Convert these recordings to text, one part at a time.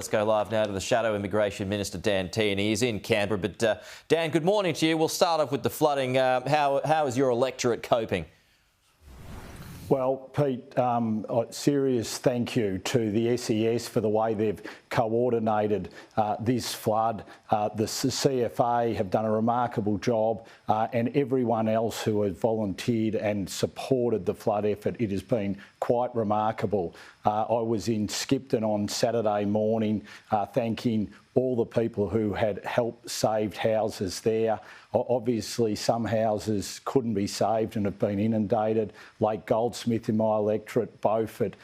Let's go live now to the Shadow Immigration Minister Dan Tehan. He is in Canberra. But Dan, good morning to you. We'll start off with the flooding. How is your electorate coping? Well, Pete, serious thank you to the SES for the way they've coordinated this flood. The CFA have done a remarkable job, and everyone else who has volunteered and supported the flood effort. It has been quite remarkable. I was in Skipton on Saturday morning, thanking all the people who had helped save houses there. Obviously, some houses couldn't be saved and have been inundated. Lake Goldsmith in my electorate, Beaufort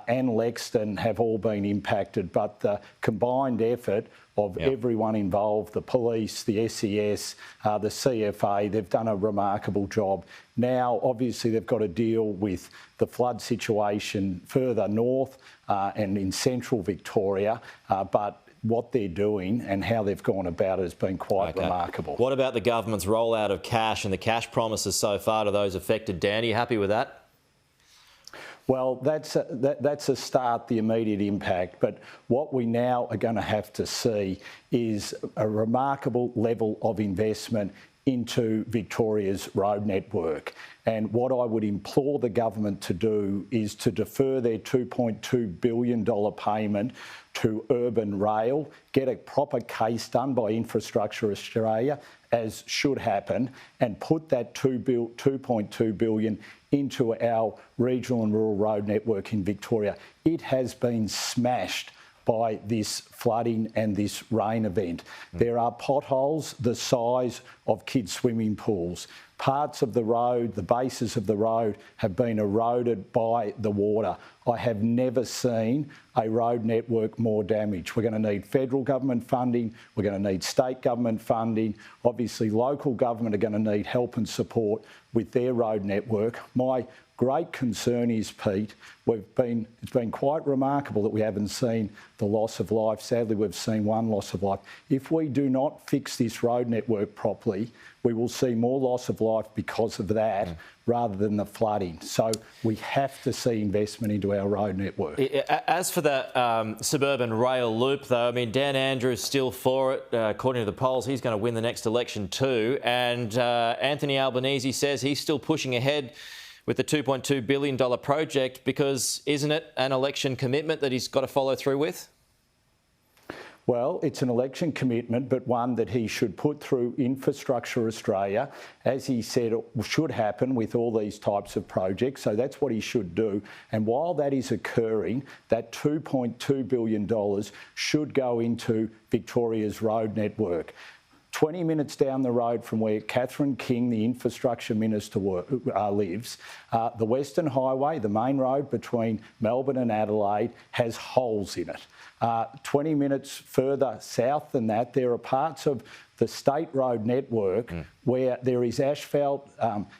and Lexington have all been impacted. But the combined effort of everyone involved, the police, the SES, the CFA, they've done a remarkable job. Now, obviously, they've got to deal with the flood situation further north and in central Victoria, but what they're doing and how they've gone about it has been quite remarkable. What about the government's rollout of cash and the cash promises so far to those affected? Dan, are you happy with that? Well, that's a start, the immediate impact. But what we now are going to have to see is a remarkable level of investment into Victoria's road network. And what I would implore the government to do is to defer their $2.2 billion payment to urban rail, get a proper case done by Infrastructure Australia, as should happen, and put that $2.2 billion into our regional and rural road network in Victoria. It has been smashed by this flooding and this rain event. There are potholes the size of kids' swimming pools. Parts of the road, the bases of the road have been eroded by the water. I have never seen a road network more damaged. We're going to need federal government funding. We're going to need state government funding. Obviously, local government are going to need help and support with their road network. My great concern is, Pete, it's been quite remarkable that we haven't seen the loss of life. Sadly, we've seen one loss of life. If we do not fix this road network properly, we will see more loss of life because of that rather than the flooding. So we have to see investment into our road network. As for the suburban rail loop, though, I mean, Dan Andrews still for it. According to the polls, he's going to win the next election too. And Anthony Albanese says he's still pushing ahead with the $2.2 billion project because isn't it an election commitment that he's got to follow through with? Well, it's an election commitment, but one that he should put through Infrastructure Australia, as he said it should happen with all these types of projects. So that's what he should do. And while that is occurring, that $2.2 billion should go into Victoria's road network. 20 minutes down the road from where Catherine King, the Infrastructure Minister, lives, the Western Highway, the main road between Melbourne and Adelaide, has holes in it. 20 minutes further south than that, there are parts of the state road network where there is asphalt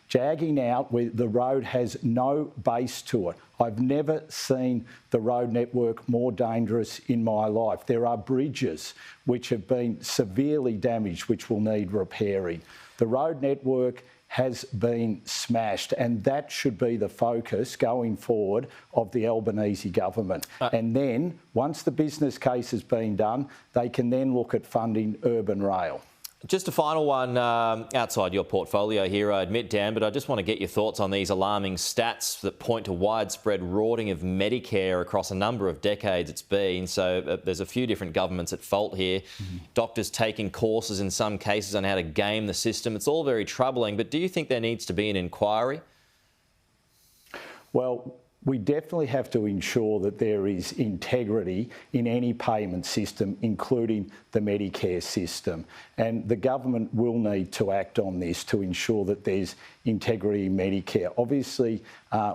jagging out, where the road has no base to it. I've never seen the road network more dangerous in my life. There are bridges which have been severely damaged, which will need repairing. The road network has been smashed, and that should be the focus going forward of the Albanese government. And then, once the business case has been done, they can then look at funding urban rail. Just a final one outside your portfolio here, I admit, Dan, but I just want to get your thoughts on these alarming stats that point to widespread rorting of Medicare across a number of decades it's been. So there's a few different governments at fault here. Doctors taking courses in some cases on how to game the system. It's all very troubling, but do you think there needs to be an inquiry? Well, we definitely have to ensure that there is integrity in any payment system, including the Medicare system. And the government will need to act on this to ensure that there's integrity in Medicare. Obviously,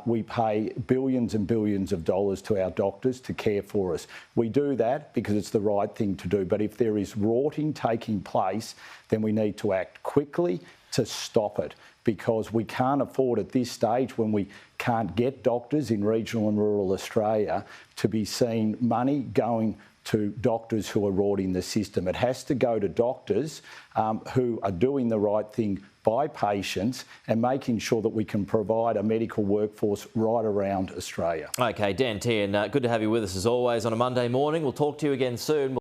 we pay billions and billions of dollars to our doctors to care for us. We do that because it's the right thing to do. But if there is rorting taking place, then we need to act quickly to stop it, because we can't afford at this stage, when we can't get doctors in regional and rural Australia, to be seeing money going to doctors who are rorting the system. It has to go to doctors who are doing the right thing by patients and making sure that we can provide a medical workforce right around Australia. OK, Dan Tehan, good to have you with us as always on a Monday morning. We'll talk to you again soon.